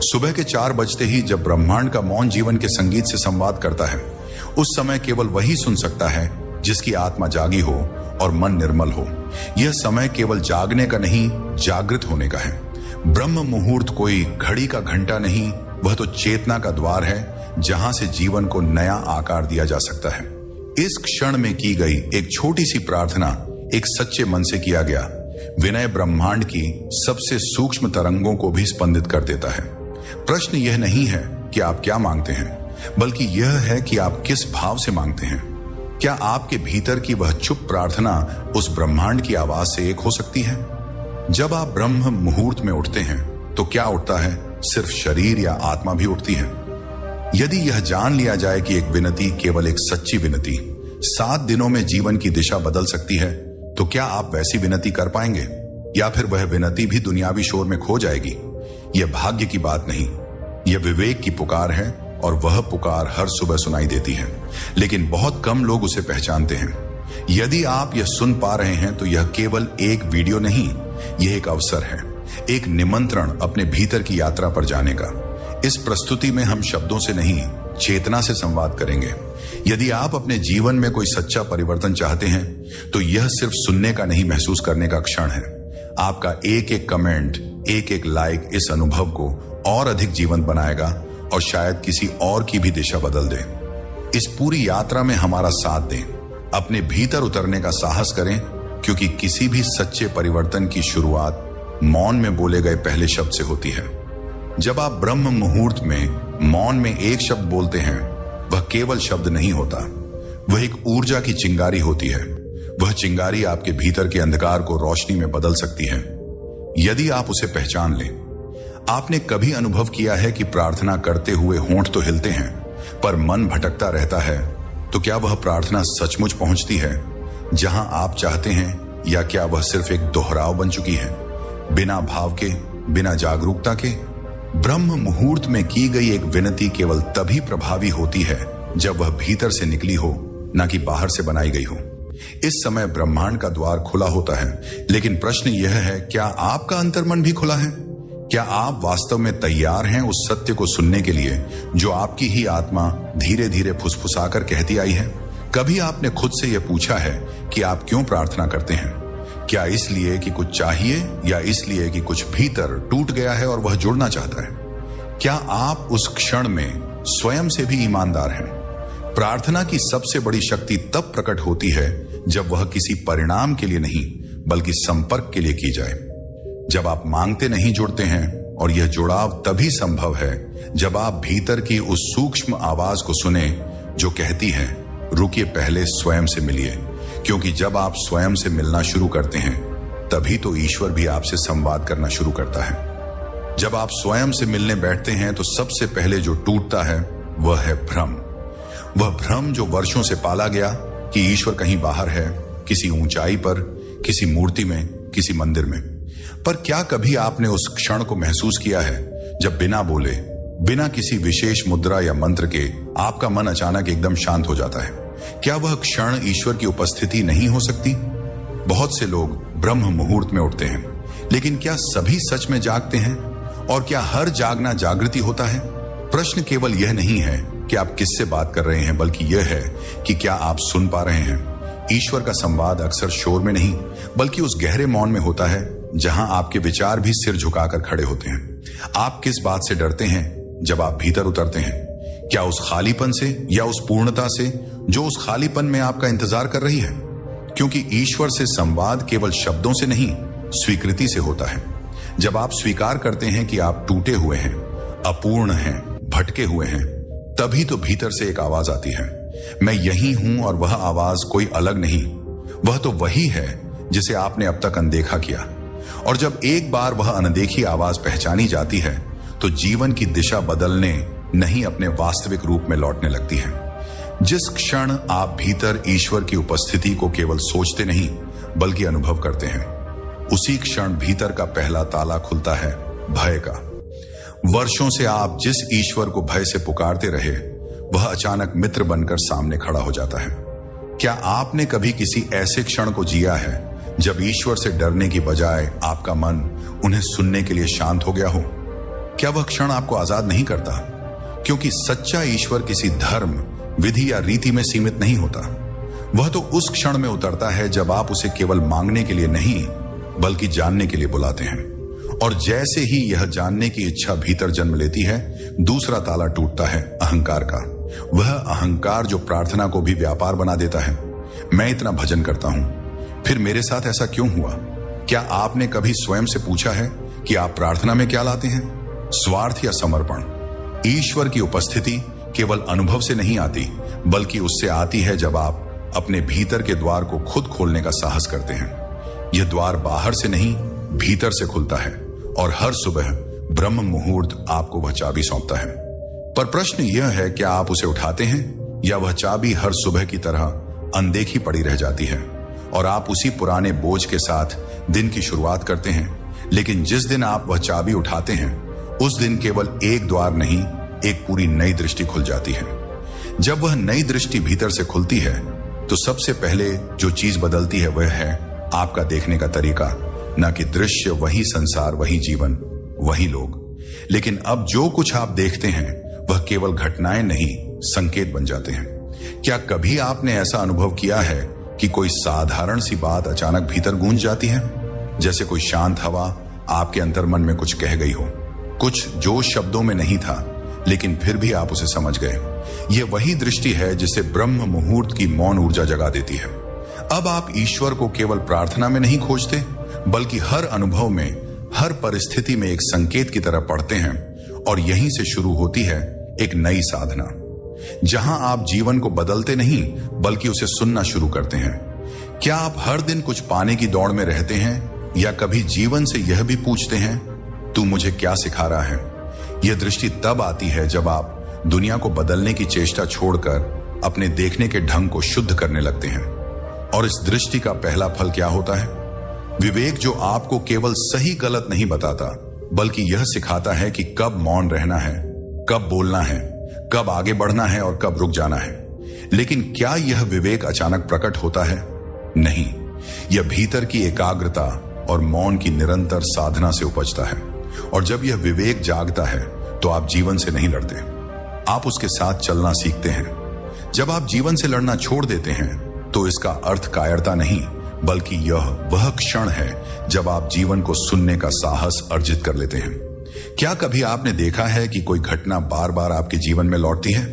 सुबह के 4 बजते ही जब ब्रह्मांड का मौन जीवन के संगीत से संवाद करता है, उस समय केवल वही सुन सकता है जिसकी आत्मा जागी हो और मन निर्मल हो। यह समय केवल जागने का नहीं, जागृत होने का है। ब्रह्म मुहूर्त कोई घड़ी का घंटा नहीं, वह तो चेतना का द्वार है जहां से जीवन को नया आकार दिया जा सकता है। इस क्षण में की गई एक छोटी सी प्रार्थना एक सच्चे मन से किया गया विनय ब्रह्मांड की सबसे सूक्ष्म तरंगों को भी स्पंदित कर देता है। प्रश्न यह नहीं है कि आप क्या मांगते हैं, बल्कि यह है कि आप किस भाव से मांगते हैं। क्या आपके भीतर की वह चुप प्रार्थना उस ब्रह्मांड की आवाज से एक हो सकती है? जब आप ब्रह्म मुहूर्त में उठते हैं तो क्या उठता है? सिर्फ शरीर या आत्मा भी उठती है? यदि यह जान लिया जाए कि एक विनती केवल एक सच्ची विनती 7 दिनों में जीवन की दिशा बदल सकती है, तो क्या आप वैसी विनती कर पाएंगे, या फिर वह विनती भी दुनियावी शोर में खो जाएगी? यह भाग्य की बात नहीं, यह विवेक की पुकार है, और वह पुकार हर सुबह सुनाई देती है, लेकिन बहुत कम लोग उसे पहचानते हैं। यदि आप यह सुन पा रहे हैं तो यह केवल एक वीडियो नहीं, यह एक अवसर है, एक निमंत्रण अपने भीतर की यात्रा पर जाने का। इस प्रस्तुति में हम शब्दों से नहीं, चेतना से संवाद करेंगे। यदि आप अपने जीवन में कोई सच्चा परिवर्तन चाहते हैं तो यह सिर्फ सुनने का नहीं, महसूस करने का क्षण है। आपका एक एक कमेंट, एक एक लाइक इस अनुभव को और अधिक जीवंत बनाएगा और शायद किसी और की भी दिशा बदल दे। इस पूरी यात्रा में हमारा साथ दें, अपने भीतर उतरने का साहस करें, क्योंकि किसी भी सच्चे परिवर्तन की शुरुआत मौन में बोले गए पहले शब्द से होती है। जब आप ब्रह्म मुहूर्त में मौन में एक शब्द बोलते हैं, वह केवल शब्द नहीं होता, वह एक ऊर्जा की चिंगारी होती है। वह चिंगारी आपके भीतर के अंधकार को रोशनी में बदल सकती है, यदि आप उसे पहचान लें। आपने कभी अनुभव किया है कि प्रार्थना करते हुए होंठ तो हिलते हैं, पर मन भटकता रहता है? तो क्या वह प्रार्थना सचमुच पहुंचती है जहां आप चाहते हैं, या क्या वह सिर्फ एक दोहराव बन चुकी है, बिना भाव के, बिना जागरूकता के? ब्रह्म मुहूर्त में की गई एक विनती केवल तभी प्रभावी होती है जब वह भीतर से निकली हो, न कि बाहर से बनाई गई हो। इस समय ब्रह्मांड का द्वार खुला होता है, लेकिन प्रश्न यह है, क्या आपका अंतर्मन भी खुला है? क्या आप वास्तव में तैयार हैं उस सत्य को सुनने के लिए जो आपकी ही आत्मा धीरे धीरे फुसफुसाकर कहती आई है? कभी आपने खुद से यह पूछा है कि आप क्यों प्रार्थना करते हैं? क्या इसलिए कि कुछ चाहिए, या इसलिए कि कुछ भीतर टूट गया है और वह जुड़ना चाहता है? क्या आप उस क्षण में स्वयं से भी ईमानदार हैं? प्रार्थना की सबसे बड़ी शक्ति तब प्रकट होती है जब वह किसी परिणाम के लिए नहीं, बल्कि संपर्क के लिए की जाए। जब आप मांगते नहीं, जुड़ते हैं, और यह जुड़ाव तभी संभव है जब आप भीतर की उस सूक्ष्म आवाज को सुने जो कहती है, रुकिए, पहले स्वयं से मिलिए। क्योंकि जब आप स्वयं से मिलना शुरू करते हैं, तभी तो ईश्वर भी आपसे संवाद करना शुरू करता है। जब आप स्वयं से मिलने बैठते हैं तो सबसे पहले जो टूटता है वह है भ्रम। वह भ्रम जो वर्षों से पाला गया कि ईश्वर कहीं बाहर है, किसी ऊंचाई पर, किसी मूर्ति में, किसी मंदिर में। पर क्या कभी आपने उस क्षण को महसूस किया है जब बिना बोले, बिना किसी विशेष मुद्रा या मंत्र के आपका मन अचानक एकदम शांत हो जाता है? क्या वह क्षण ईश्वर की उपस्थिति नहीं हो सकती? बहुत से लोग ब्रह्म मुहूर्त में उठते हैं, लेकिन क्या सभी सच में जागते हैं? और क्या हर जागना जागृति होता है? प्रश्न केवल यह नहीं है कि आप किससे बात कर रहे हैं, बल्कि यह है कि क्या आप सुन पा रहे हैं। ईश्वर का संवाद अक्सर शोर में नहीं, बल्कि उस गहरे मौन में होता है जहां आपके विचार भी सिर झुकाकर खड़े होते हैं। आप किस बात से डरते हैं जब आप भीतर उतरते हैं? क्या उस खालीपन से, या उस पूर्णता से जो उस खालीपन में आपका इंतजार कर रही है? क्योंकि ईश्वर से संवाद केवल शब्दों से नहीं, स्वीकृति से होता है। जब आप स्वीकार करते हैं कि आप टूटे हुए हैं, अपूर्ण हैं, भटके हुए हैं, तभी तो भीतर से एक आवाज आती है, मैं यही हूं। और वह आवाज कोई अलग नहीं, वह तो वही है जिसे आपने अब तक अनदेखा किया। और जब एक बार वह अनदेखी आवाज पहचानी जाती है, तो जीवन की दिशा बदलने नहीं, अपने वास्तविक रूप में लौटने लगती है। जिस क्षण आप भीतर ईश्वर की उपस्थिति को केवल सोचते नहीं, बल्कि अनुभव करते हैं, उसी क्षण भीतर का पहला ताला खुलता है, भय का। वर्षों से आप जिस ईश्वर को भय से पुकारते रहे, वह अचानक मित्र बनकर सामने खड़ा हो जाता है। क्या आपने कभी किसी ऐसे क्षण को जिया है जब ईश्वर से डरने की बजाय आपका मन उन्हें सुनने के लिए शांत हो गया हो? क्या वह क्षण आपको आजाद नहीं करता? क्योंकि सच्चा ईश्वर किसी धर्म, विधि या रीति में सीमित नहीं होता। वह तो उस क्षण में उतरता है जब आप उसे केवल मांगने के लिए नहीं बल्कि जानने के लिए बुलाते हैं। और जैसे ही यह जानने की इच्छा भीतर जन्म लेती है, दूसरा ताला टूटता है अहंकार का। वह अहंकार जो प्रार्थना को भी व्यापार बना देता है। मैं इतना भजन करता हूं, फिर मेरे साथ ऐसा क्यों हुआ? क्या आपने कभी स्वयं से पूछा है कि आप प्रार्थना में क्या लाते हैं? स्वार्थ या समर्पण? ईश्वर की उपस्थिति केवल अनुभव से नहीं आती, बल्कि उससे आती है जब आप अपने भीतर के द्वार को खुद खोलने का साहस करते हैं। यह द्वार बाहर से नहीं, भीतर से खुलता है और हर सुबह ब्रह्म मुहूर्त आपको वह चाबी सौंपता है। पर प्रश्न यह है, क्या आप उसे उठाते हैं या वह चाबी हर सुबह की तरह अनदेखी पड़ी रह जाती है और आप उसी पुराने बोझ के साथ दिन की शुरुआत करते हैं? लेकिन जिस दिन आप वह चाबी उठाते हैं, उस दिन केवल एक द्वार नहीं, एक पूरी नई दृष्टि खुल जाती है। जब वह नई दृष्टि भीतर से खुलती है तो सबसे पहले जो चीज बदलती है वह है आपका देखने का तरीका। न कि दृश्य, वही संसार, वही जीवन, वही लोग। लेकिन अब जो कुछ आप देखते हैं वह केवल घटनाएं नहीं, संकेत बन जाते हैं। क्या कभी आपने ऐसा अनुभव किया है कि कोई साधारण सी बात अचानक भीतर गूंज जाती है? जैसे कोई शांत हवा आपके अंतर्मन में कुछ कह गई हो, कुछ जो शब्दों में नहीं था, लेकिन फिर भी आप उसे समझ गए। यह वही दृष्टि है जिसे ब्रह्म मुहूर्त की मौन ऊर्जा जगा देती है। अब आप ईश्वर को केवल प्रार्थना में नहीं खोजते, बल्कि हर अनुभव में, हर परिस्थिति में एक संकेत की तरह पढ़ते हैं। और यहीं से शुरू होती है एक नई साधना, जहां आप जीवन को बदलते नहीं बल्कि उसे सुनना शुरू करते हैं। क्या आप हर दिन कुछ पाने की दौड़ में रहते हैं, या कभी जीवन से यह भी पूछते हैं, तू मुझे क्या सिखा रहा है? यह दृष्टि तब आती है जब आप दुनिया को बदलने की चेष्टा छोड़कर अपने देखने के ढंग को शुद्ध करने लगते हैं। और इस दृष्टि का पहला फल क्या होता है? विवेक, जो आपको केवल सही गलत नहीं बताता, बल्कि यह सिखाता है कि कब मौन रहना है, कब बोलना है, कब आगे बढ़ना है और कब रुक जाना है। लेकिन क्या यह विवेक अचानक प्रकट होता है? नहीं, यह भीतर की एकाग्रता और मौन की निरंतर साधना से उपजता है। और जब यह विवेक जागता है तो आप जीवन से नहीं लड़ते, आप उसके साथ चलना सीखते हैं। जब आप जीवन से लड़ना छोड़ देते हैं तो इसका अर्थ कायरता नहीं, बल्कि यह वह क्षण है जब आप जीवन को सुनने का साहस अर्जित कर लेते हैं। क्या कभी आपने देखा है कि कोई घटना बार बार आपके जीवन में लौटती है?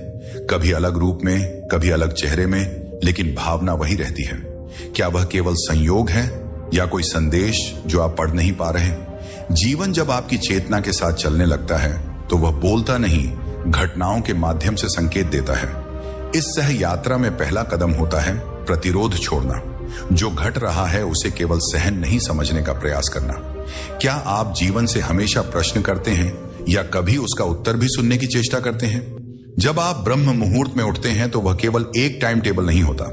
कभी अलग रूप में, कभी अलग चेहरे में, लेकिन भावना वही रहती है। क्या वह केवल संयोग है या कोई संदेश जो आप पढ़ नहीं पा रहे? जीवन जब आपकी चेतना के साथ चलने लगता है तो वह बोलता नहीं, घटनाओं के माध्यम से संकेत देता है। इस सह यात्रा में पहला कदम होता है प्रतिरोध छोड़ना। जो घट रहा है उसे केवल सहन नहीं समझने का प्रयास करना। क्या आप जीवन से हमेशा प्रश्न करते हैं या कभी उसका उत्तर भी सुनने की चेष्टा करते हैं? जब आप ब्रह्म मुहूर्त में उठते हैं तो वह केवल एक टाइम टेबल नहीं होता,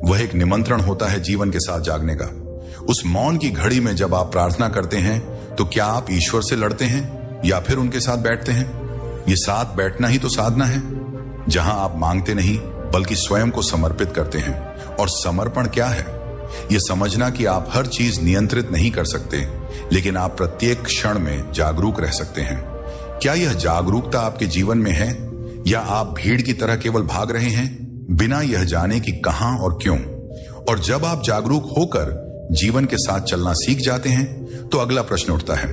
वह एक निमंत्रण होता है जीवन के साथ जागने का। उस मौन की घड़ी में जब आप प्रार्थना करते हैं तो क्या आप ईश्वर से लड़ते हैं या फिर उनके साथ बैठते हैं? ये साथ बैठना ही तो साधना है, जहां आप मांगते नहीं बल्कि स्वयं को समर्पित करते हैं। और समर्पण क्या है? यह समझना कि आप हर चीज नियंत्रित नहीं कर सकते, लेकिन आप प्रत्येक क्षण में जागरूक रह सकते हैं। क्या यह जागरूकता आपके जीवन में है, या आप भीड़ की तरह केवल भाग रहे हैं बिना यह जाने कि कहां और क्यों? और जब आप जागरूक होकर जीवन के साथ चलना सीख जाते हैं तो अगला प्रश्न उठता है,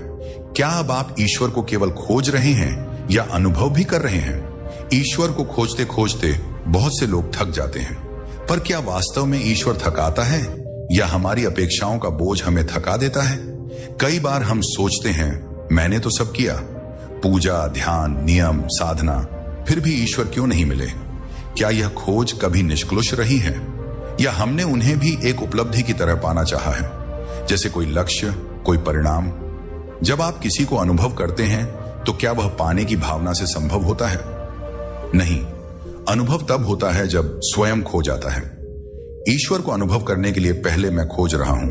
क्या अब आप ईश्वर को केवल खोज रहे हैं या अनुभव भी कर रहे हैं? ईश्वर को खोजते खोजते बहुत से लोग थक जाते हैं, पर क्या वास्तव में ईश्वर थकाता है या हमारी अपेक्षाओं का बोझ हमें थका देता है? कई बार हम सोचते हैं, मैंने तो सब किया, पूजा, ध्यान, नियम, साधना, फिर भी ईश्वर क्यों नहीं मिले? क्या यह खोज कभी निष्कलुष रही है, या हमने उन्हें भी एक उपलब्धि की तरह पाना चाहा है, जैसे कोई लक्ष्य, कोई परिणाम? जब आप किसी को अनुभव करते हैं तो क्या वह पाने की भावना से संभव होता है? नहीं, अनुभव तब होता है जब स्वयं खो जाता है। ईश्वर को अनुभव करने के लिए पहले मैं खोज रहा हूं,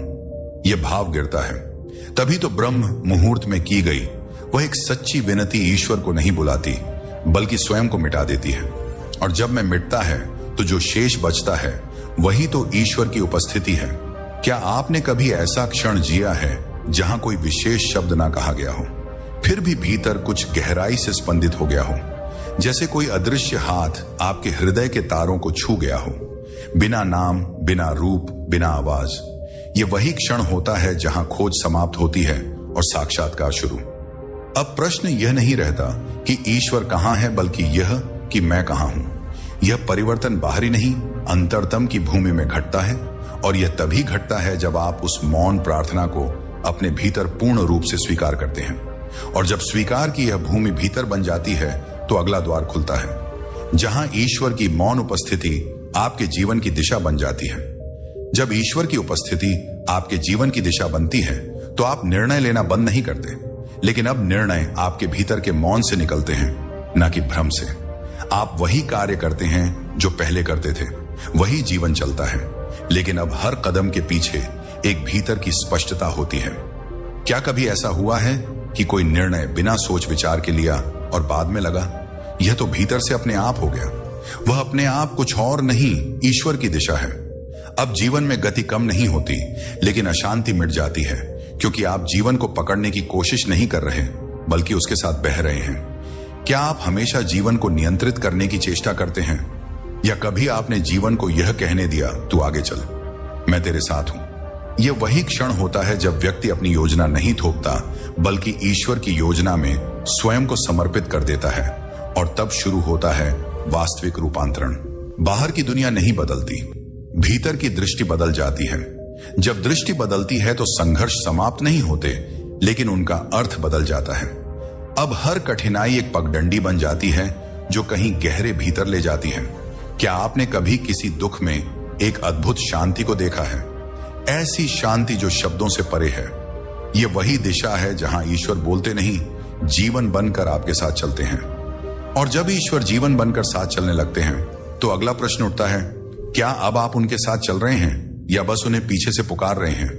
यह भाव गिरता है। तभी तो ब्रह्म मुहूर्त में की गई वह एक सच्ची विनती ईश्वर को नहीं बुलाती, बल्कि स्वयं को मिटा देती है। और जब मैं मिटता है तो जो शेष बचता है वही तो ईश्वर की उपस्थिति है। क्या आपने कभी ऐसा क्षण जिया है जहां कोई विशेष शब्द ना कहा गया हो, फिर भी भीतर कुछ गहराई से स्पंदित हो गया हो, जैसे कोई अदृश्य हाथ आपके हृदय के तारों को छू गया हो, बिना नाम, बिना रूप, बिना आवाज। ये वही क्षण होता है जहां खोज समाप्त होती है और साक्षात्कार शुरू। अब प्रश्न यह नहीं रहता कि ईश्वर कहां है, बल्कि यह कि मैं कहां हूं। यह परिवर्तन बाहरी नहीं, अंतरतम की भूमि में घटता है, और यह तभी घटता है जब आप उस मौन प्रार्थना को अपने भीतर पूर्ण रूप से स्वीकार करते हैं। और जब स्वीकार की यह भूमि भीतर बन जाती है तो अगला द्वार खुलता है, जहां ईश्वर की मौन उपस्थिति आपके जीवन की दिशा बन जाती है। जब ईश्वर की उपस्थिति आपके जीवन की दिशा बनती है तो आप निर्णय लेना बंद नहीं करते, लेकिन अब निर्णय आपके भीतर के मौन से निकलते हैं, न कि भ्रम से। आप वही कार्य करते हैं जो पहले करते थे, वही जीवन चलता है, लेकिन अब हर कदम के पीछे एक भीतर की स्पष्टता होती है। क्या कभी ऐसा हुआ है कि कोई निर्णय बिना सोच विचार के लिया और बाद में लगा यह तो भीतर से अपने आप हो गया? वह अपने आप कुछ और नहीं, ईश्वर की दिशा है। अब जीवन में गति कम नहीं होती, लेकिन अशांति मिट जाती है, क्योंकि आप जीवन को पकड़ने की कोशिश नहीं कर रहे, बल्कि उसके साथ बह रहे हैं। क्या आप हमेशा जीवन को नियंत्रित करने की चेष्टा करते हैं, या कभी आपने जीवन को यह कहने दिया, तू आगे चल, मैं तेरे साथ हूं? यह वही क्षण होता है जब व्यक्ति अपनी योजना नहीं थोपता, बल्कि ईश्वर की योजना में स्वयं को समर्पित कर देता है, और तब शुरू होता है वास्तविक रूपांतरण। बाहर की दुनिया नहीं बदलती, भीतर की दृष्टि बदल जाती है। जब दृष्टि बदलती है तो संघर्ष समाप्त नहीं होते, लेकिन उनका अर्थ बदल जाता है। अब हर कठिनाई एक पगडंडी बन जाती है जो कहीं गहरे भीतर ले जाती है। क्या आपने कभी किसी दुख में एक अद्भुत शांति को देखा है? ऐसी शांति जो शब्दों से परे है। यह वही दिशा है जहां ईश्वर बोलते नहीं, जीवन बनकर आपके साथ चलते हैं। और जब ईश्वर जीवन बनकर साथ चलने लगते हैं तो अगला प्रश्न उठता है, क्या अब आप उनके साथ चल रहे हैं या बस उन्हें पीछे से पुकार रहे हैं?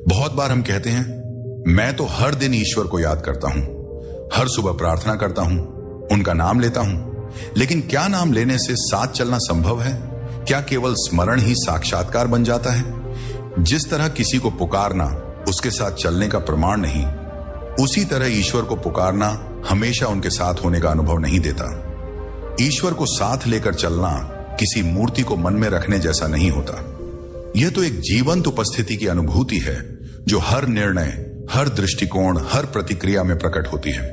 बहुत बार हम कहते हैं, मैं तो हर दिन ईश्वर को याद करता हूं, हर सुबह प्रार्थना करता हूं, उनका नाम लेता हूं। लेकिन क्या नाम लेने से साथ चलना संभव है? क्या केवल स्मरण ही साक्षात्कार बन जाता है? जिस तरह किसी को पुकारना उसके साथ चलने का प्रमाण नहीं, उसी तरह ईश्वर को पुकारना हमेशा उनके साथ होने का अनुभव नहीं देता। ईश्वर को साथ लेकर चलना किसी मूर्ति को मन में रखने जैसा नहीं होता। यह तो एक जीवंत उपस्थिति की अनुभूति है जो हर निर्णय, हर दृष्टिकोण, हर प्रतिक्रिया में प्रकट होती है।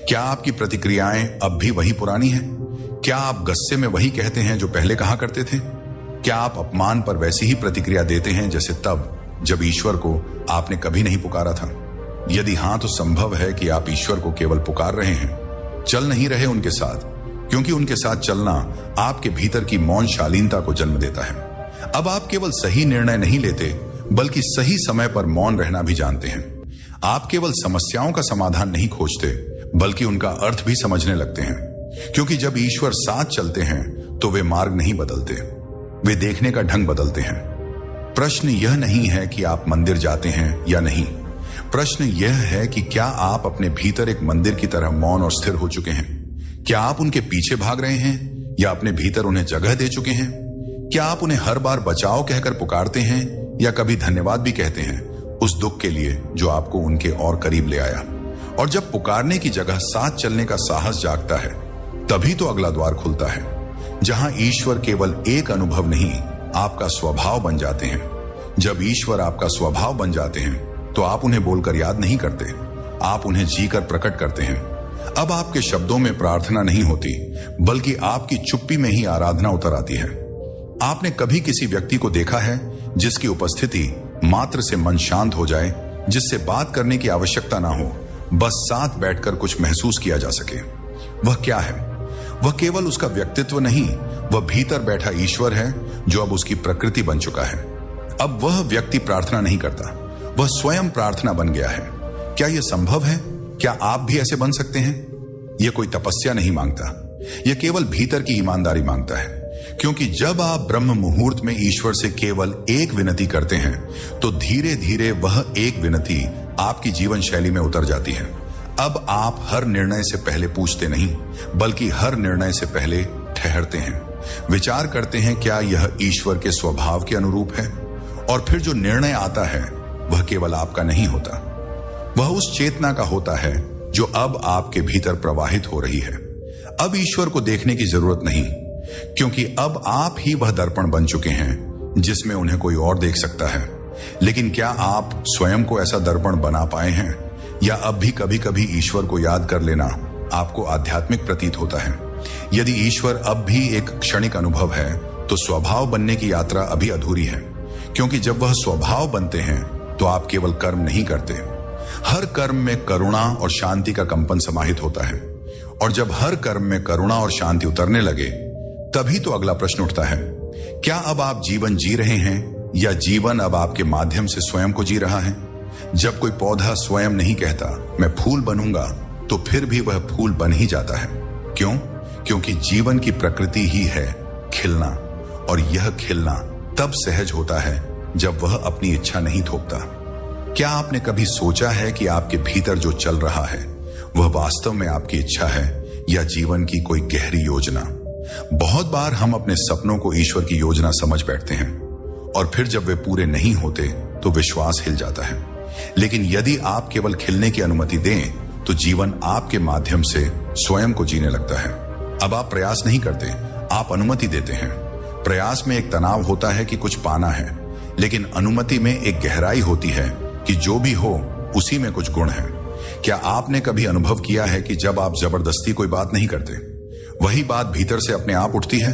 क्या आपकी प्रतिक्रियाएं अब भी वही पुरानी हैं? क्या आप गुस्से में वही कहते हैं जो पहले कहा करते थे? क्या आप अपमान पर वैसी ही प्रतिक्रिया देते हैं जैसे तब जब ईश्वर को आपने कभी नहीं पुकारा था? यदि हां, तो संभव है कि आप ईश्वर को केवल पुकार रहे हैं, चल नहीं रहे उनके साथ, क्योंकि उनके साथ चलना आपके भीतर की मौन शालीनता को जन्म देता है। अब आप केवल सही निर्णय नहीं लेते, बल्कि सही समय पर मौन रहना भी जानते हैं। आप केवल समस्याओं का समाधान नहीं खोजते, बल्कि उनका अर्थ भी समझने लगते हैं, क्योंकि जब ईश्वर साथ चलते हैं तो वे मार्ग नहीं बदलते, वे देखने का ढंग बदलते हैं। प्रश्न यह नहीं है कि आप मंदिर जाते हैं या नहीं, प्रश्न यह है कि क्या आप अपने भीतर एक मंदिर की तरह मौन और स्थिर हो चुके हैं? क्या आप उनके पीछे भाग रहे हैं या अपने भीतर उन्हें जगह दे चुके हैं? क्या आप उन्हें हर बार बचाओ कहकर पुकारते हैं या कभी धन्यवाद भी कहते हैं उस दुख के लिए जो आपको उनके और करीब ले आया? और जब पुकारने की जगह साथ चलने का साहस जागता है, तभी तो अगला द्वार खुलता है, जहां ईश्वर केवल एक अनुभव नहीं, आपका स्वभाव बन जाते हैं। जब ईश्वर आपका स्वभाव बन जाते हैं तो आप उन्हें बोलकर याद नहीं करते, आप उन्हें जीकर प्रकट करते हैं। अब आपके शब्दों में प्रार्थना नहीं होती, बल्कि आपकी चुप्पी में ही आराधना उतर आती है। आपने कभी किसी व्यक्ति को देखा है जिसकी उपस्थिति मात्र से मन शांत हो जाए, जिससे बात करने की आवश्यकता ना हो, बस साथ बैठकर कुछ महसूस किया जा सके? वह क्या है? वह केवल उसका व्यक्तित्व नहीं, वह भीतर बैठा ईश्वर है जो अब उसकी प्रकृति बन चुका है। अब वह व्यक्ति प्रार्थना नहीं करता, वह स्वयं प्रार्थना बन गया है। क्या यह संभव है? क्या आप भी ऐसे बन सकते हैं? यह कोई तपस्या नहीं मांगता, यह केवल भीतर की ईमानदारी मांगता है, क्योंकि जब आप ब्रह्म मुहूर्त में ईश्वर से केवल एक विनती करते हैं तो धीरे धीरे वह एक विनती आपकी जीवन शैली में उतर जाती है। अब आप हर निर्णय से पहले पूछते नहीं, बल्कि हर निर्णय से पहले ठहरते हैं, विचार करते हैं क्या यह ईश्वर के स्वभाव के अनुरूप है, और फिर जो निर्णय आता है वह केवल आपका नहीं होता, वह उस चेतना का होता है जो अब आपके भीतर प्रवाहित हो रही है। अब ईश्वर को देखने की जरूरत नहीं, क्योंकि अब आप ही वह दर्पण बन चुके हैं जिसमें उन्हें कोई और देख सकता है। लेकिन क्या आप स्वयं को ऐसा दर्पण बना पाए हैं, या अब भी कभी कभी ईश्वर को याद कर लेना आपको आध्यात्मिक प्रतीत होता है? यदि ईश्वर अब भी एक क्षणिक अनुभव है, तो स्वभाव बनने की यात्रा अभी अधूरी है, क्योंकि जब वह स्वभाव बनते हैं तो आप केवल कर्म नहीं करते। हर कर्म में करुणा और शांति का कंपन समाहित होता है, और जब हर कर्म में करुणा और शांति उतरने लगे, तभी तो अगला प्रश्न उठता है, क्या अब आप जीवन जी रहे हैं, या जीवन अब आपके माध्यम से स्वयं को जी रहा है? जब कोई पौधा स्वयं नहीं कहता मैं फूल बनूंगा, तो फिर भी वह फूल बन ही जाता है। क्यों? क्योंकि जीवन की प्रकृति ही है खिलना, और यह खिलना तब सहज होता है जब वह अपनी इच्छा नहीं थोपता। क्या आपने कभी सोचा है कि आपके भीतर जो चल रहा है वह वास्तव में आपकी इच्छा है, या जीवन की कोई गहरी योजना? बहुत बार हम अपने सपनों को ईश्वर की योजना समझ बैठते हैं, और फिर जब वे पूरे नहीं होते तो विश्वास हिल जाता है। लेकिन यदि आप केवल खिलने की अनुमति दें, तो जीवन आपके माध्यम से स्वयं को जीने लगता है। अब आप प्रयास नहीं करते, आप अनुमति देते हैं। प्रयास में एक तनाव होता है कि कुछ पाना है, लेकिन अनुमति में एक गहराई होती है कि जो भी हो उसी में कुछ गुण है। क्या आपने कभी अनुभव किया है कि जब आप जबरदस्ती कोई बात नहीं करते, वही बात भीतर से अपने आप उठती है?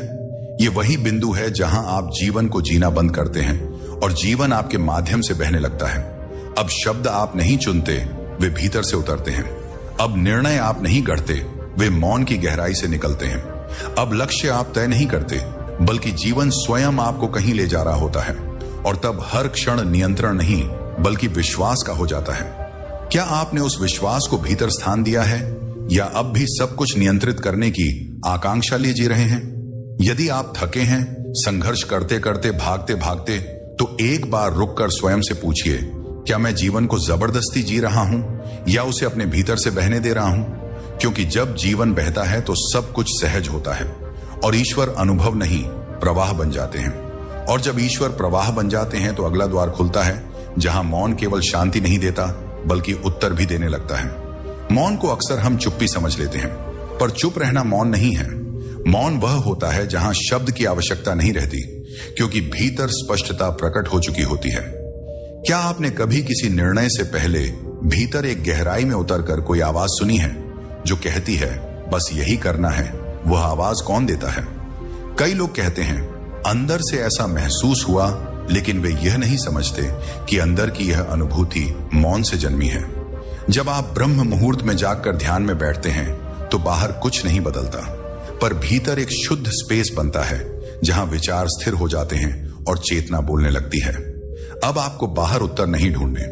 ये वही बिंदु है जहां आप जीवन को जीना बंद करते हैं और जीवन आपके माध्यम से बहने लगता है। अब शब्द आप नहीं चुनते, वे भीतर से उतरते हैं। अब निर्णय आप नहीं गढ़ते, वे मौन की गहराई से निकलते हैं। अब लक्ष्य आप तय नहीं करते, बल्कि जीवन स्वयं आपको कहीं ले जा रहा होता है, और तब हर क्षण नियंत्रण नहीं बल्कि विश्वास का हो जाता है। क्या आपने उस विश्वास को भीतर स्थान दिया है, या अब भी सब कुछ नियंत्रित करने की आकांक्षा लिए जी रहे हैं? यदि आप थके हैं, संघर्ष करते करते, भागते भागते, तो एक बार रुककर स्वयं से पूछिए, क्या मैं जीवन को जबरदस्ती जी रहा हूं, या उसे अपने भीतर से बहने दे रहा हूं? क्योंकि जब जीवन बहता है तो सब कुछ सहज होता है, और ईश्वर अनुभव नहीं प्रवाह बन जाते हैं। और जब ईश्वर प्रवाह बन जाते हैं तो अगला द्वार खुलता है, जहां मौन केवल शांति नहीं देता बल्कि उत्तर भी देने लगता है। मौन को अक्सर हम चुप्पी समझ लेते हैं, पर चुप रहना मौन नहीं है। मौन वह होता है जहां शब्द की आवश्यकता नहीं रहती, क्योंकि भीतर स्पष्टता प्रकट हो चुकी होती है। क्या आपने कभी किसी निर्णय से पहले भीतर एक गहराई में उतरकर कोई आवाज सुनी है जो कहती है बस यही करना है? वह आवाज कौन देता है? कई लोग कहते हैं अंदर से ऐसा महसूस हुआ, लेकिन वे यह नहीं समझते कि अंदर की यह अनुभूति मौन से जन्मी है। जब आप ब्रह्म मुहूर्त में जागकर ध्यान में बैठते हैं तो बाहर कुछ नहीं बदलता, पर भीतर एक शुद्ध स्पेस बनता है जहां विचार स्थिर हो जाते हैं और चेतना बोलने लगती है। अब आपको बाहर उत्तर नहीं ढूंढने,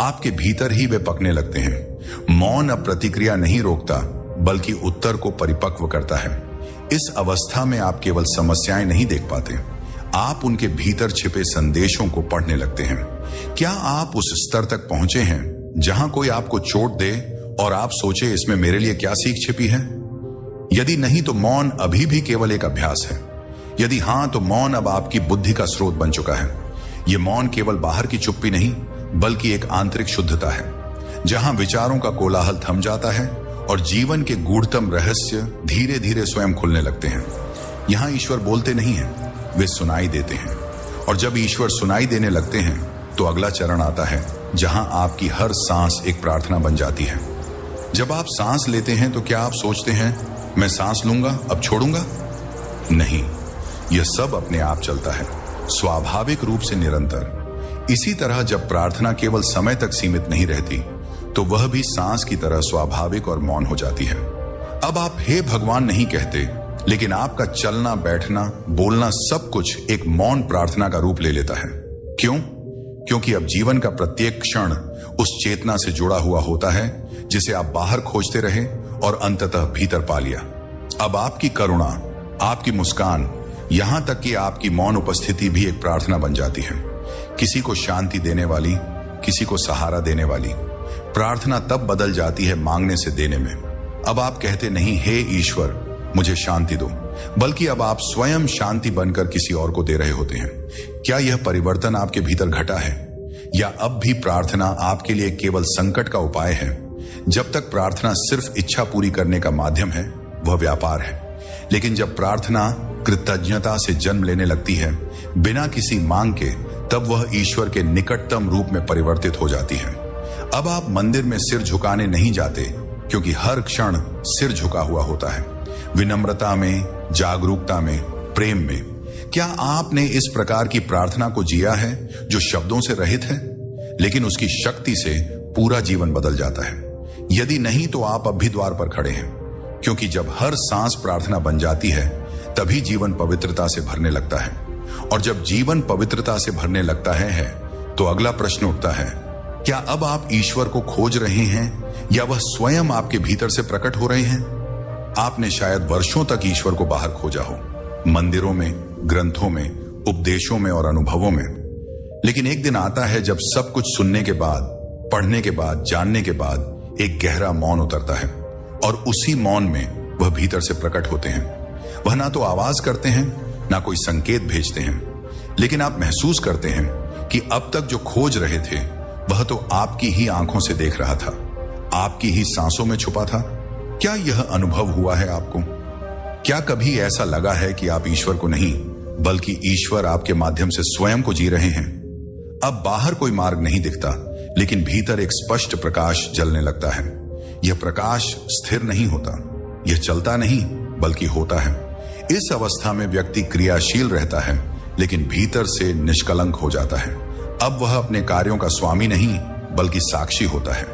आपके भीतर ही वे पकने लगते हैं। मौन अब प्रतिक्रिया नहीं रोकता, बल्कि उत्तर को परिपक्व करता है। इस अवस्था में आप केवल समस्याएं नहीं देख पाते, आप उनके भीतर छिपे संदेशों को पढ़ने लगते हैं। क्या आप उस स्तर तक पहुंचे हैं जहां कोई आपको चोट दे और आप सोचे इसमें मेरे लिए क्या सीख छिपी है? यदि नहीं तो मौन अभी भी केवल एक अभ्यास है। यदि हां, तो मौन अब आपकी बुद्धि का स्रोत बन चुका है। यह मौन केवल बाहर की चुप्पी नहीं, बल्कि एक आंतरिक शुद्धता है, जहां विचारों का कोलाहल थम जाता है और जीवन के गूढ़तम रहस्य धीरे धीरे स्वयं खुलने लगते हैं। यहां ईश्वर बोलते नहीं हैं, वे सुनाई देते हैं। और जब ईश्वर सुनाई देने लगते हैं तो अगला चरण आता है, जहां आपकी हर सांस एक प्रार्थना बन जाती है। जब आप सांस लेते हैं तो क्या आप सोचते हैं मैं सांस लूंगा अब छोड़ूंगा? नहीं, यह सब अपने आप चलता है, स्वाभाविक रूप से निरंतर। इसी तरह जब प्रार्थना केवल समय तक सीमित नहीं रहती, तो वह भी सांस की तरह स्वाभाविक और मौन हो जाती है। अब आप हे भगवान नहीं कहते, लेकिन आपका चलना, बैठना, बोलना सब कुछ एक मौन प्रार्थना का रूप ले लेता है। क्यों? क्योंकि अब जीवन का प्रत्येक क्षण उस चेतना से जुड़ा हुआ होता है जिसे आप बाहर खोजते रहे और अंततः भीतर पा लिया। अब आपकी करुणा, आपकी मुस्कान, यहां तक कि आपकी मौन उपस्थिति भी एक प्रार्थना बन जाती है, किसी को शांति देने वाली, किसी को सहारा देने वाली। प्रार्थना तब बदल जाती है मांगने से देने में। अब आप कहते नहीं हे ईश्वर मुझे शांति दो, बल्कि अब आप स्वयं शांति बनकर किसी और को दे रहे होते हैं। क्या यह परिवर्तन आपके भीतर घटा है, या अब भी प्रार्थना आपके लिए केवल संकट का उपाय है? जब तक प्रार्थना सिर्फ इच्छा पूरी करने का माध्यम है, वह व्यापार है। लेकिन जब प्रार्थना कृतज्ञता से जन्म लेने लगती है, बिना किसी मांग के, तब वह ईश्वर के निकटतम रूप में परिवर्तित हो जाती है। अब आप मंदिर में सिर झुकाने नहीं जाते, क्योंकि हर क्षण सिर झुका हुआ होता है, विनम्रता में, जागरूकता में, प्रेम में। क्या आपने इस प्रकार की प्रार्थना को जिया है जो शब्दों से रहित है, लेकिन उसकी शक्ति से पूरा जीवन बदल जाता है? यदि नहीं तो आप अब भी द्वार पर खड़े हैं, क्योंकि जब हर सांस प्रार्थना बन जाती है, तभी जीवन पवित्रता से भरने लगता है। और जब जीवन पवित्रता से भरने लगता है तो अगला प्रश्न उठता है, क्या अब आप ईश्वर को खोज रहे हैं या वह स्वयं आपके भीतर से प्रकट हो रहे हैं? आपने शायद वर्षों तक ईश्वर को बाहर खोजा हो, मंदिरों में, ग्रंथों में, उपदेशों में और अनुभवों में। लेकिन एक दिन आता है जब सब कुछ सुनने के बाद, पढ़ने के बाद, जानने के बाद एक गहरा मौन उतरता है, और उसी मौन में वह भीतर से प्रकट होते हैं। वह ना तो आवाज करते हैं, ना कोई संकेत भेजते हैं, लेकिन आप महसूस करते हैं कि अब तक जो खोज रहे थे वह तो आपकी ही आंखों से देख रहा था, आपकी ही सांसों में छुपा था। क्या यह अनुभव हुआ है आपको? क्या कभी ऐसा लगा है कि आप ईश्वर को नहीं, बल्कि ईश्वर आपके माध्यम से स्वयं को जी रहे हैं? अब बाहर कोई मार्ग नहीं दिखता, लेकिन भीतर एक स्पष्ट प्रकाश जलने लगता है। यह प्रकाश स्थिर नहीं होता, यह चलता नहीं बल्कि होता है। इस अवस्था में व्यक्ति क्रियाशील रहता है, लेकिन भीतर से निष्कलंक हो जाता है। अब वह अपने कार्यों का स्वामी नहीं बल्कि साक्षी होता है।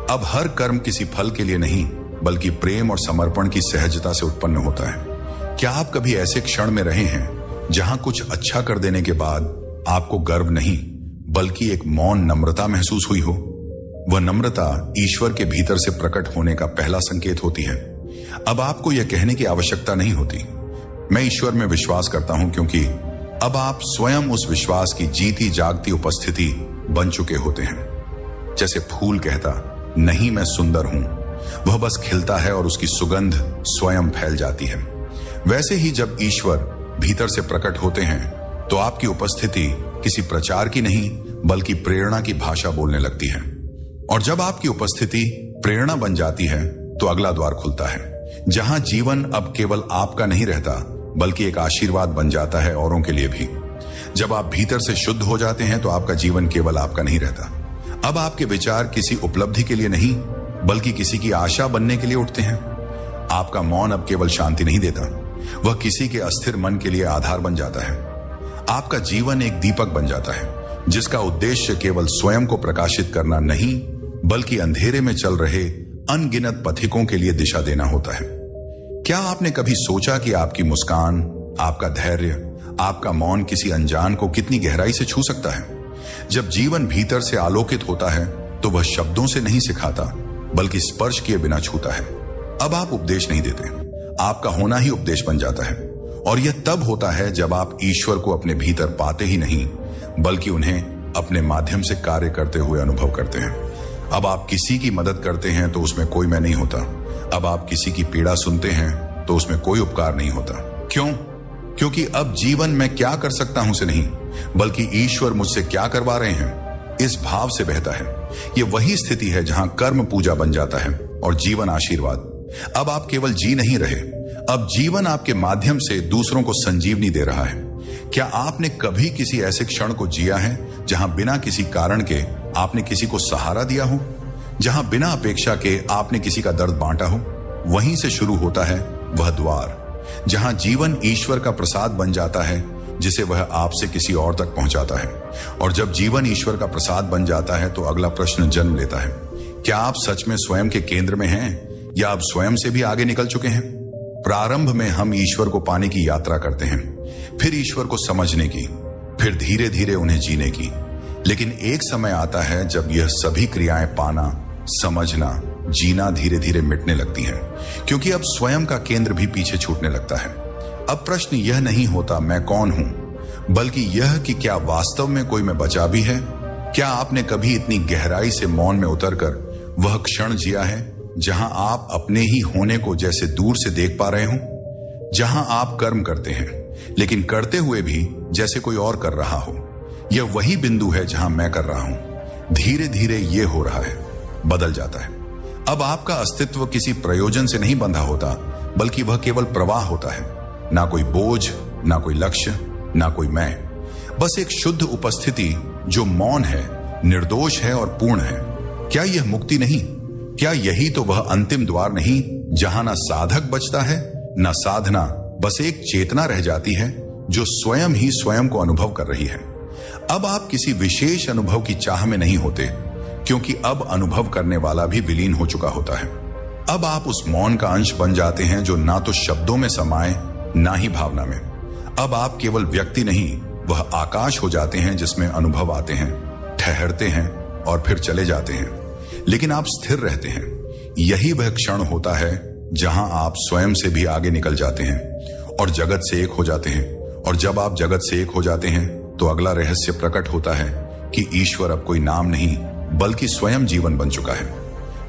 अब हर कर्म किसी फल के लिए नहीं, बल्कि प्रेम और समर्पण की सहजता से उत्पन्न होता है। क्या आप कभी ऐसे क्षण में रहे हैं जहां कुछ अच्छा कर देने के बाद आपको गर्व नहीं, बल्कि एक मौन नम्रता महसूस हुई हो? वह नम्रता ईश्वर के भीतर से प्रकट होने का पहला संकेत होती है। अब आपको यह कहने की आवश्यकता नहीं होती, मैं ईश्वर में विश्वास करता हूं, क्योंकि अब आप स्वयं उस विश्वास की जीती जागती उपस्थिति बन चुके होते हैं। जैसे फूल कहता, नहीं मैं सुंदर हूं, वह बस खिलता है और उसकी सुगंध स्वयं फैल जाती है। वैसे ही जब ईश्वर भीतर से प्रकट होते हैं, तो आपकी उपस्थिति किसी प्रचार की नहीं, बल्कि प्रेरणा की भाषा बोलने लगती है। और जब आपकी उपस्थिति प्रेरणा बन जाती है, तो अगला द्वार खुलता है, जहां जीवन अब केवल आपका नहीं रहता, बल्कि एक आशीर्वाद बन जाता है औरों के लिए भी। जब आप भीतर से शुद्ध हो जाते हैं, तो आपका जीवन केवल आपका नहीं रहता। अब आपके विचार किसी उपलब्धि के लिए नहीं, बल्कि किसी की आशा बनने के लिए उठते हैं। आपका मौन अब केवल शांति नहीं देता, वह किसी के अस्थिर मन के लिए आधार बन जाता है। आपका जीवन एक दीपक बन जाता है, जिसका उद्देश्य केवल स्वयं को प्रकाशित करना नहीं, बल्कि अंधेरे में चल रहे अनगिनत पथिकों के लिए दिशा देना होता है। क्या आपने कभी सोचा कि आपकी मुस्कान, आपका धैर्य, आपका मौन किसी अनजान को कितनी गहराई से छू सकता है? जब जीवन भीतर से आलोकित होता है, तो वह शब्दों से नहीं सिखाता, बल्कि स्पर्श किए बिना छूता है। अब आप उपदेश नहीं देते, आपका होना ही उपदेश बन जाता है। और यह तब होता है जब आप ईश्वर को अपने भीतर पाते ही नहीं, बल्कि उन्हें अपने माध्यम से कार्य करते हुए अनुभव करते हैं। अब आप किसी की मदद करते हैं तो उसमें कोई मैं नहीं होता। अब आप किसी की पीड़ा सुनते हैं तो उसमें कोई उपकार नहीं होता। क्यों? क्योंकि अब जीवन मैं क्या कर सकता हूं से नहीं, बल्कि ईश्वर मुझसे क्या करवा रहे हैं, इस भाव से बहता है। यह वही स्थिति है जहां कर्म पूजा बन जाता है और जीवन आशीर्वाद। अब आप केवल जी नहीं रहे, अब जीवन आपके माध्यम से दूसरों को संजीवनी दे रहा है। क्या आपने कभी किसी ऐसे क्षण को जिया है जहां बिना किसी कारण के आपने किसी को सहारा दिया हो, जहां बिना अपेक्षा के आपने किसी का दर्द बांटा हो? वहीं से शुरू होता है वह द्वार, जहां जीवन ईश्वर का प्रसाद बन जाता है, जिसे वह आपसे किसी और तक पहुंचाता है। और जब जीवन ईश्वर का प्रसाद बन जाता है, तो अगला प्रश्न जन्म लेता है, क्या आप सच में स्वयं के केंद्र में हैं, या आप स्वयं से भी आगे निकल चुके हैं? प्रारंभ में हम ईश्वर को पाने की यात्रा करते हैं, फिर ईश्वर को समझने की, फिर धीरे धीरे उन्हें जीने की। लेकिन एक समय आता है जब यह सभी क्रियाएं पाना, समझना, जीना धीरे धीरे मिटने लगती हैं, क्योंकि अब स्वयं का केंद्र भी पीछे छूटने लगता है। अब प्रश्न यह नहीं होता मैं कौन हूं, बल्कि यह कि क्या वास्तव में कोई मैं बचा भी है? क्या आपने कभी इतनी गहराई से मौन में उतरकर वह क्षण जिया है जहां आप अपने ही होने को जैसे दूर से देख पा रहे हो? जहां आप कर्म करते हैं, लेकिन करते हुए भी जैसे कोई और कर रहा हो। यह वही बिंदु है जहां मैं कर रहा हूं। धीरे धीरे यह हो रहा है, बदल जाता है। अब आपका अस्तित्व किसी प्रयोजन से नहीं बंधा होता, बल्कि वह केवल प्रवाह होता है। ना कोई बोझ, ना कोई लक्ष्य, ना कोई मैं, बस एक शुद्ध उपस्थिति जो मौन है, निर्दोष है और पूर्ण है। क्या यह मुक्ति नहीं? क्या यही तो वह अंतिम द्वार नहीं जहां ना साधक बचता है, ना साधना, बस एक चेतना रह जाती है जो स्वयं ही स्वयं को अनुभव कर रही है। अब आप किसी विशेष अनुभव की चाह में नहीं होते, क्योंकि अब अनुभव करने वाला भी विलीन हो चुका होता है। अब आप उस मौन का अंश बन जाते हैं जो ना तो शब्दों में समाये, ना ही भावना में। अब आप केवल व्यक्ति नहीं, वह आकाश हो जाते हैं जिसमें अनुभव आते हैं, ठहरते हैं और फिर चले जाते हैं, लेकिन आप स्थिर रहते हैं। यही वह क्षण होता है जहां आप स्वयं से भी आगे निकल जाते हैं और जगत से एक हो जाते हैं। और जब आप जगत से एक हो जाते हैं तो अगला रहस्य प्रकट होता है कि ईश्वर अब कोई नाम नहीं, बल्कि स्वयं जीवन बन चुका है।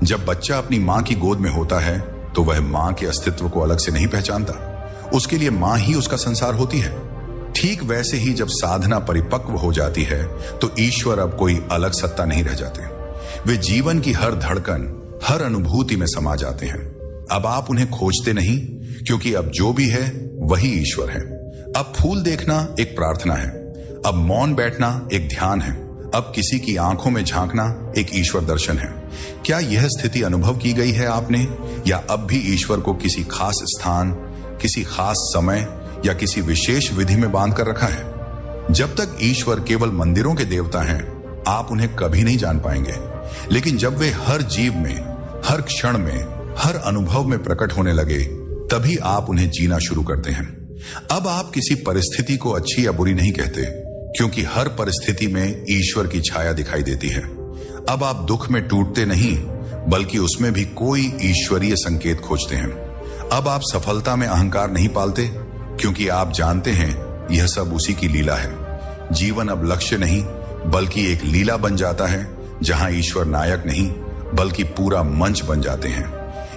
जब बच्चा अपनी मां की गोद में होता है तो वह मां के अस्तित्व को अलग से नहीं पहचानता, उसके लिए मां ही उसका संसार होती है। ठीक वैसे ही जब साधना परिपक्व हो जाती है तो ईश्वर अब कोई अलग सत्ता नहीं रह जाते, वे जीवन की हर धड़कन, हर अनुभूति में समा जाते हैं। अब आप उन्हें खोजते नहीं, क्योंकि अब जो भी है वही ईश्वर है। अब फूल देखना एक प्रार्थना है, अब मौन बैठना एक ध्यान है, अब किसी की आंखों में झांकना एक ईश्वर दर्शन है। क्या यह स्थिति अनुभव की गई है आपने, या अब भी ईश्वर को किसी खास स्थान, किसी खास समय या किसी विशेष विधि में बांध कर रखा है? जब तक ईश्वर केवल मंदिरों के देवता हैं, आप उन्हें कभी नहीं जान पाएंगे। लेकिन जब वे हर जीव में, हर क्षण में, हर अनुभव में प्रकट होने लगे, तभी आप उन्हें जीना शुरू करते हैं। अब आप किसी परिस्थिति को अच्छी या बुरी नहीं कहते, क्योंकि हर परिस्थिति में ईश्वर की छाया दिखाई देती है। अब आप दुख में टूटते नहीं, बल्कि उसमें भी कोई ईश्वरीय संकेत खोजते हैं। अब आप सफलता में अहंकार नहीं पालते, क्योंकि आप जानते हैं यह सब उसी की लीला है। जीवन अब लक्ष्य नहीं, बल्कि एक लीला बन जाता है, जहां ईश्वर नायक नहीं, बल्कि पूरा मंच बन जाते हैं।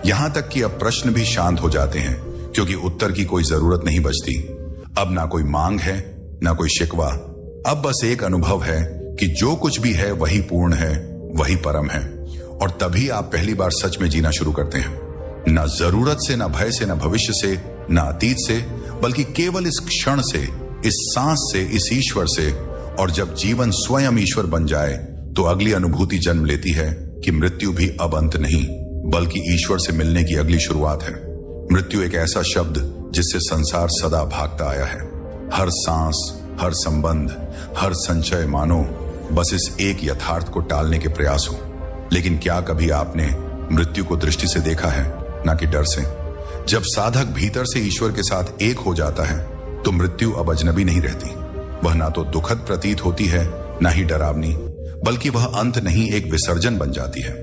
यहां तक कि अब प्रश्न भी शांत हो जाते हैं, क्योंकि उत्तर की कोई जरूरत नहीं बचती। अब ना कोई मांग है, ना कोई शिकवा, अब बस एक अनुभव है कि जो कुछ भी है वही पूर्ण है, वही परम है। और तभी आप पहली बार सच में जीना शुरू करते हैं, ना जरूरत से, ना भय से, ना भविष्य से, ना अतीत से, बल्कि केवल इस क्षण से, इस सांस से, इस ईश्वर से। और जब जीवन स्वयं ईश्वर बन जाए तो अगली अनुभूति जन्म लेती है कि मृत्यु भी अब अंत नहीं, बल्कि ईश्वर से मिलने की अगली शुरुआत है। मृत्यु एक ऐसा शब्द जिससे संसार सदा भागता आया है। हर सांस, हर संबंध, हर संचय मानो बस इस एक यथार्थ को टालने के प्रयास हो। लेकिन क्या कभी आपने मृत्यु को दृष्टि से देखा है, ना कि डर से? जब साधक भीतर से ईश्वर के साथ एक हो जाता है तो मृत्यु अब अजनबी नहीं रहती। वह ना तो दुखद प्रतीत होती है, ना ही डरावनी, बल्कि वह अंत नहीं, एक विसर्जन बन जाती है।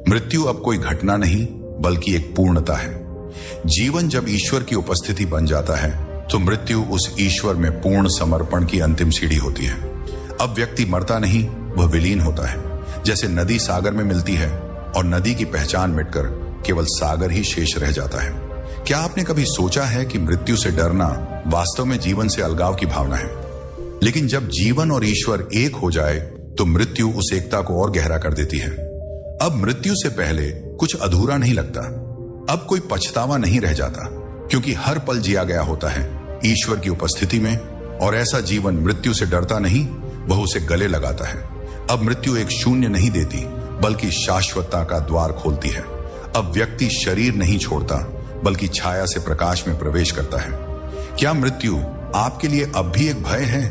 मृत्यु अब कोई घटना नहीं, बल्कि एक पूर्णता है। जीवन जब ईश्वर की उपस्थिति बन जाता है तो मृत्यु उस ईश्वर में पूर्ण समर्पण की अंतिम सीढ़ी होती है। अब व्यक्ति मरता नहीं, वह विलीन होता है। जैसे नदी सागर में मिलती है और नदी की पहचान मिटकर केवल सागर ही शेष रह जाता है। क्या आपने कभी सोचा है कि मृत्यु से डरना वास्तव में जीवन से अलगाव की भावना है? लेकिन जब जीवन और ईश्वर एक हो जाए तो मृत्यु उस एकता को और गहरा कर देती है। अब मृत्यु से पहले कुछ अधूरा नहीं लगता, अब कोई पछतावा नहीं रह जाता, क्योंकि हर पल जिया गया होता है ईश्वर की उपस्थिति में। और ऐसा जीवन मृत्यु से डरता नहीं, वह उसे गले लगाता है। अब मृत्यु एक शून्य नहीं देती, बल्कि शाश्वतता का द्वार खोलती है। अब व्यक्ति शरीर नहीं छोड़ता, बल्कि छाया से प्रकाश में प्रवेश करता है। क्या मृत्यु आपके लिए अब भी एक भय है,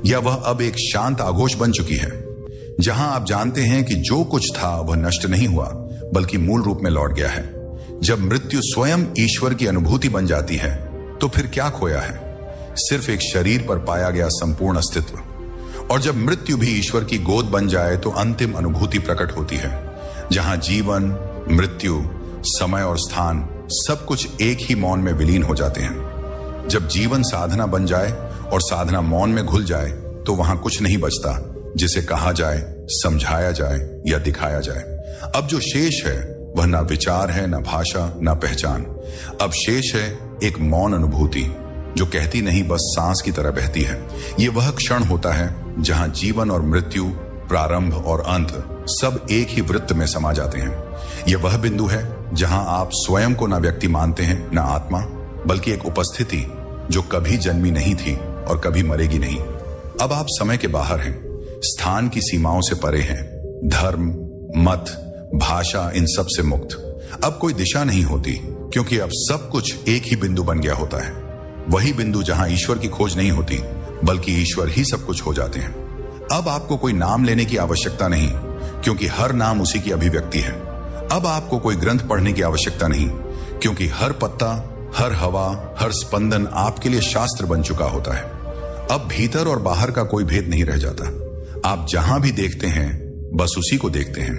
या वह अब एक शांत आघोष बन चुकी है, जहां आप जानते हैं कि जो कुछ था वह नष्ट नहीं हुआ, बल्कि मूल रूप में लौट गया है? जब मृत्यु स्वयं ईश्वर की अनुभूति बन जाती है तो फिर क्या खोया है? सिर्फ एक शरीर पर पाया गया संपूर्ण अस्तित्व। और जब मृत्यु भी ईश्वर की गोद बन जाए तो अंतिम अनुभूति प्रकट होती है, जहां जीवन, मृत्यु, समय और स्थान सब कुछ एक ही मौन में विलीन हो जाते हैं। जब जीवन साधना बन जाए और साधना मौन में घुल जाए तो वहां कुछ नहीं बचता जिसे कहा जाए, समझाया जाए या दिखाया जाए। अब जो शेष है वह ना विचार है, ना भाषा, ना पहचान। अब शेष है एक मौन अनुभूति जो कहती नहीं, बस सांस की तरह बहती है। ये वह क्षण होता है जहां जीवन और मृत्यु प्रारंभ और अंत सब एक ही वृत्त में समा जाते हैं। यह वह बिंदु है जहां आप स्वयं को न व्यक्ति मानते हैं न आत्मा, बल्कि एक उपस्थिति जो कभी जन्मी नहीं थी और कभी मरेगी नहीं। अब आप समय के बाहर हैं, स्थान की सीमाओं से परे हैं, धर्म, मत, भाषा इन सब से मुक्त। अब कोई दिशा नहीं होती, क्योंकि अब सब कुछ एक ही बिंदु बन गया होता है। वही बिंदु जहां ईश्वर की खोज नहीं होती, बल्कि ईश्वर ही सब कुछ हो जाते हैं। अब आपको कोई नाम लेने की आवश्यकता नहीं, क्योंकि हर नाम उसी की अभिव्यक्ति है। अब आपको कोई ग्रंथ पढ़ने की आवश्यकता नहीं, क्योंकि हर पत्ता, हर हवा, हर स्पंदन आपके लिए शास्त्र बन चुका होता है। अब भीतर और बाहर का कोई भेद नहीं रह जाता। आप जहां भी देखते हैं बस उसी को देखते हैं,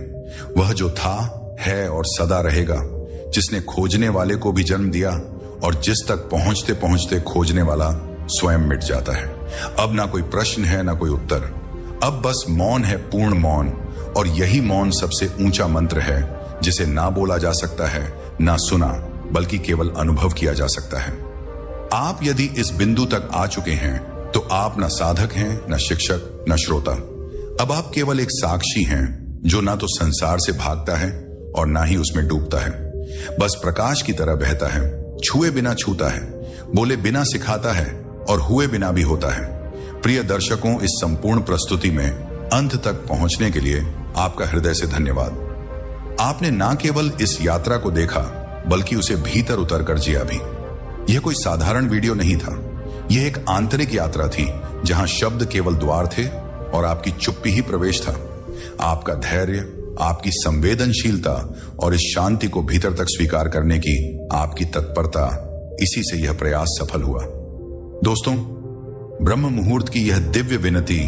वह जो था, है और सदा रहेगा, जिसने खोजने वाले को भी जन्म दिया और जिस तक पहुंचते पहुंचते खोजने वाला स्वयं मिट जाता है। अब ना कोई प्रश्न है ना कोई उत्तर, अब बस मौन है, पूर्ण मौन। और यही मौन सबसे ऊंचा मंत्र है, जिसे ना बोला जा सकता है ना सुना, बल्कि केवल अनुभव किया जा सकता है। आप यदि इस बिंदु तक आ चुके हैं तो आप न साधक हैं, न शिक्षक, न श्रोता। अब आप केवल एक साक्षी हैं, जो ना तो संसार से भागता है और ना ही उसमें डूबता है, बस प्रकाश की तरह बहता है, छुए बिना छूता है, बोले बिना सिखाता है और हुए बिना भी होता है। प्रिय दर्शकों, इस संपूर्ण प्रस्तुति में अंत तक पहुंचने के लिए आपका हृदय से धन्यवाद। आपने ना केवल इस यात्रा को देखा, बल्कि उसे भीतर उतर कर जिया भी। यह कोई साधारण वीडियो नहीं था, यह एक आंतरिक यात्रा थी, जहां शब्द केवल द्वार थे और आपकी चुप्पी ही प्रवेश था। आपका धैर्य, आपकी संवेदनशीलता और इस शांति को भीतर तक स्वीकार करने की आपकी तत्परता, इसी से यह प्रयास सफल हुआ। दोस्तों, ब्रह्म मुहूर्त की यह दिव्य विनती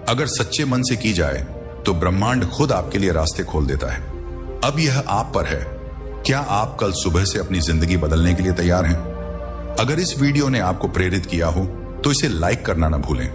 अगर सच्चे मन से की जाए तो ब्रह्मांड खुद आपके लिए रास्ते खोल देता है। अब यह आप पर है, क्या आप कल सुबह से अपनी जिंदगी बदलने के लिए तैयार हैं? अगर इस वीडियो ने आपको प्रेरित किया हो तो इसे लाइक करना ना भूलें।